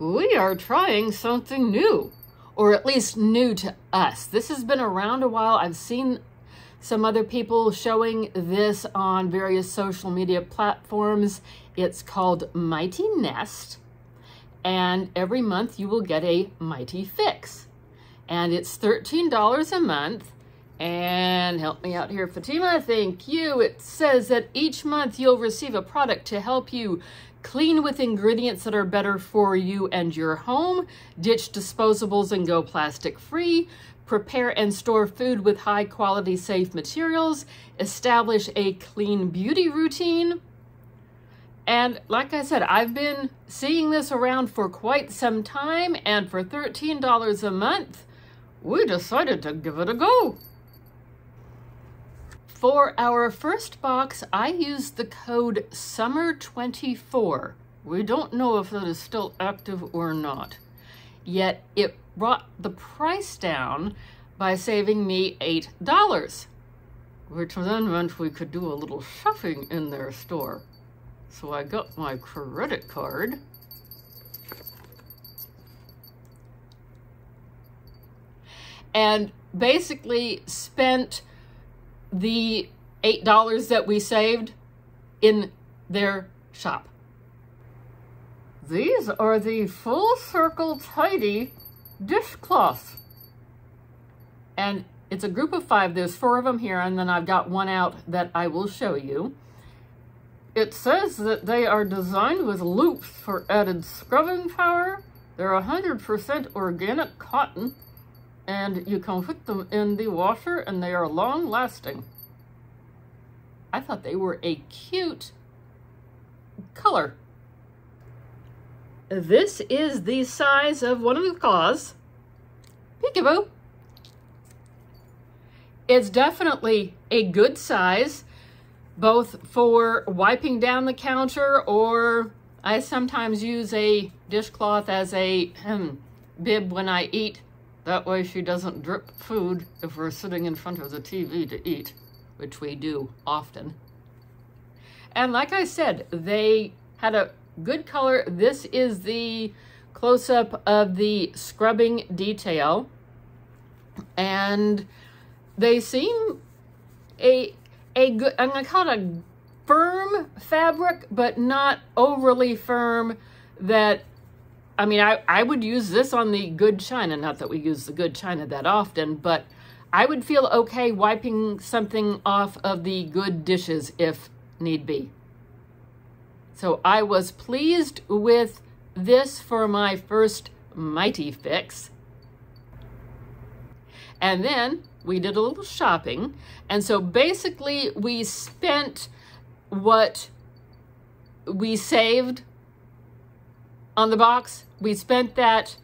we are trying something new, or at least new to us. This has been around a while. I've seen some other people showing this on various social media platforms. It's called Mighty Nest, and every month you will get a Mighty Fix. And it's $13 a month. And help me out here, Fatima, thank you. It says that each month you'll receive a product to help you clean with ingredients that are better for you and your home, ditch disposables and go plastic free, prepare and store food with high quality safe materials, establish a clean beauty routine. And like I said, I've been seeing this around for quite some time, and for $13 a month, we decided to give it a go. For our first box, I used the code SUMMER24. We don't know if that is still active or not. Yet it brought the price down by saving me $8, which then meant we could do a little shopping in their store. So I got my credit card. And basically spent the $8 that we saved in their shop. These are the full circle tidy dishcloths. And it's a group of 5. There's 4 of them here, and then I've got one out that I will show you. It says that they are designed with loops for added scrubbing power. They're 100% organic cotton, and you can put them in the washer and they are long lasting. I thought they were a cute color. This is the size of one of the claws. Peekaboo. It's definitely a good size, both for wiping down the counter, or I sometimes use a dishcloth as a bib when I eat. That way she doesn't drip food if we're sitting in front of the TV to eat, which we do often. And like I said, they had a good color. This is the close-up of the scrubbing detail. And they seem a good, I'm gonna call it a firm fabric, but not overly firm that, I mean, I would use this on the good china, not that we use the good china that often, but I would feel okay wiping something off of the good dishes if need be. So I was pleased with this for my first Mighty Fix. And then we did a little shopping. And so basically we spent what we saved on the box. We spent that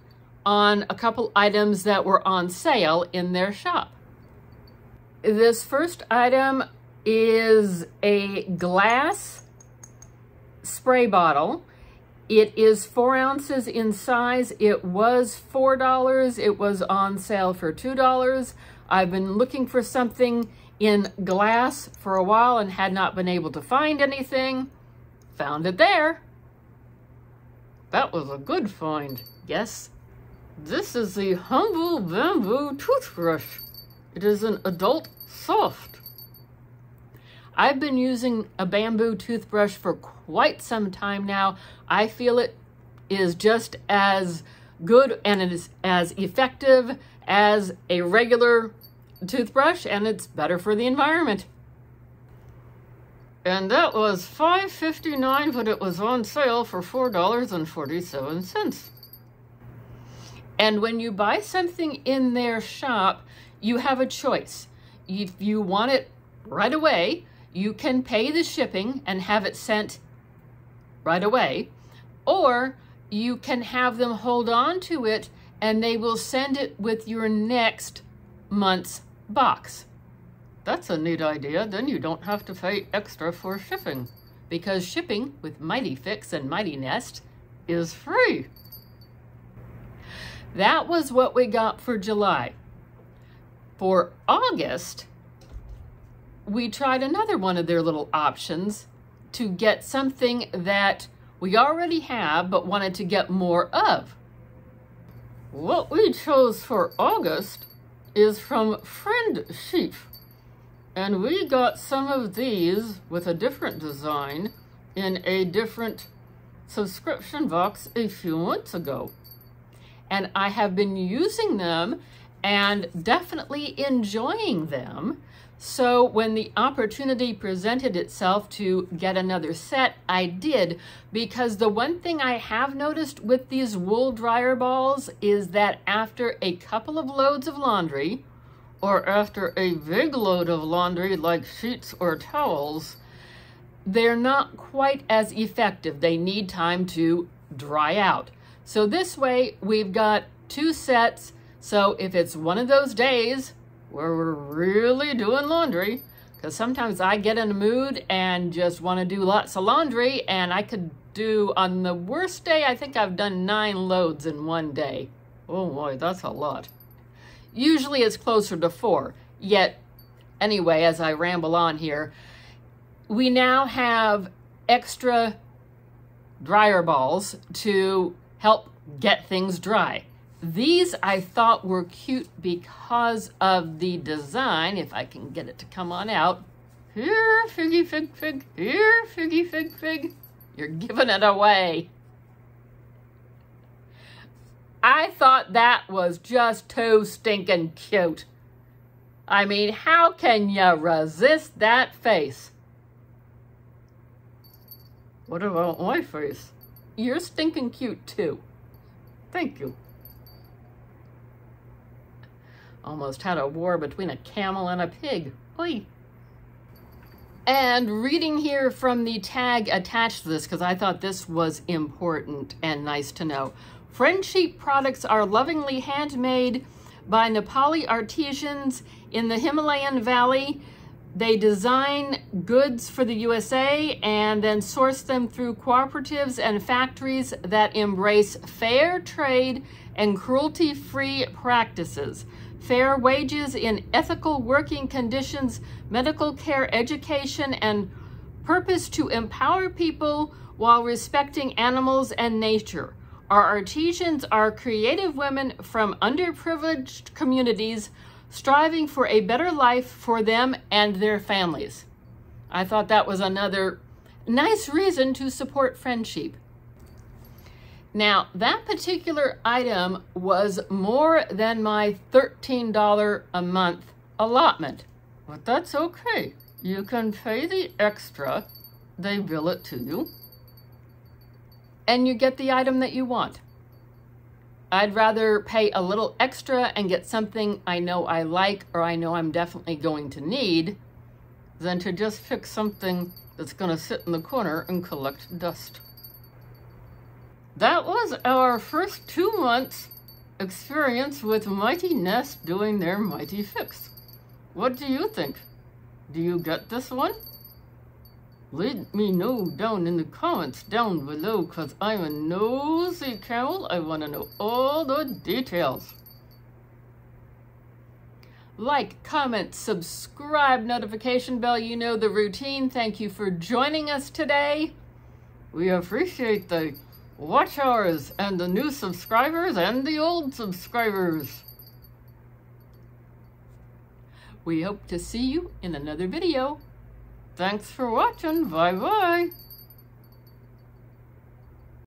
on a couple items that were on sale in their shop. This first item is a glass spray bottle. It is 4 ounces in size. It was $4. It was on sale for $2. I've been looking for something in glass for a while and had not been able to find anything. Found it there. That was a good find, yes. This is the Humble Bamboo Toothbrush. It is an adult soft. I've been using a bamboo toothbrush for quite some time now. I feel it is just as good and it is as effective as a regular toothbrush, and it's better for the environment. And that was $5.59, but it was on sale for $4.47. And when you buy something in their shop, you have a choice. If you want it right away, you can pay the shipping and have it sent right away, or you can have them hold on to it and they will send it with your next month's box. That's a neat idea. Then you don't have to pay extra for shipping, because shipping with Mighty Fix and Mighty Nest is free. That was what we got for July. For August, we tried another one of their little options to get something that we already have but wanted to get more of. What we chose for August is from Friendsheep, and we got some of these with a different design in a different subscription box a few months ago. And I have been using them and definitely enjoying them. So when the opportunity presented itself to get another set, I did, because the one thing I have noticed with these wool dryer balls is that after a couple of loads of laundry, or after a big load of laundry like sheets or towels, they're not quite as effective. They need time to dry out. So this way we've got 2 sets. So if it's one of those days where we're really doing laundry, because sometimes I get in a mood and just want to do lots of laundry, and I could do, on the worst day, I think I've done 9 loads in one day. Oh boy, that's a lot. Usually it's closer to 4. Yet, anyway, as I ramble on here, we now have extra dryer balls to help get things dry. These I thought were cute because of the design, if I can get it to come on out. Here, figgy fig fig, here, figgy fig fig. You're giving it away. I thought that was just too stinking cute. I mean, how can you resist that face? What about my face? You're stinking cute too. Thank you. Almost had a war between a camel and a pig. Oy. And reading here from the tag attached to this, because I thought this was important and nice to know. Friendsheep products are lovingly handmade by Nepali artisans in the Himalayan Valley. They design goods for the USA and then source them through cooperatives and factories that embrace fair trade and cruelty-free practices, fair wages in ethical working conditions, medical care, education, and purpose to empower people while respecting animals and nature. Our artisans are creative women from underprivileged communities striving for a better life for them and their families. I thought that was another nice reason to support Friendsheep. Now, that particular item was more than my $13 a month allotment, but that's okay. You can pay the extra, they bill it to you, and you get the item that you want. I'd rather pay a little extra and get something I know I like or I know I'm definitely going to need than to just pick something that's going to sit in the corner and collect dust. That was our first 2 months experience with Mighty Nest doing their Mighty Fix. What do you think? Do you get this one? Let me know down in the comments down below, because I'm a nosy camel. I want to know all the details. Like, comment, subscribe, notification bell. You know the routine. Thank you for joining us today. We appreciate the watch hours and the new subscribers and the old subscribers. We hope to see you in another video. Thanks for watching. Bye-bye.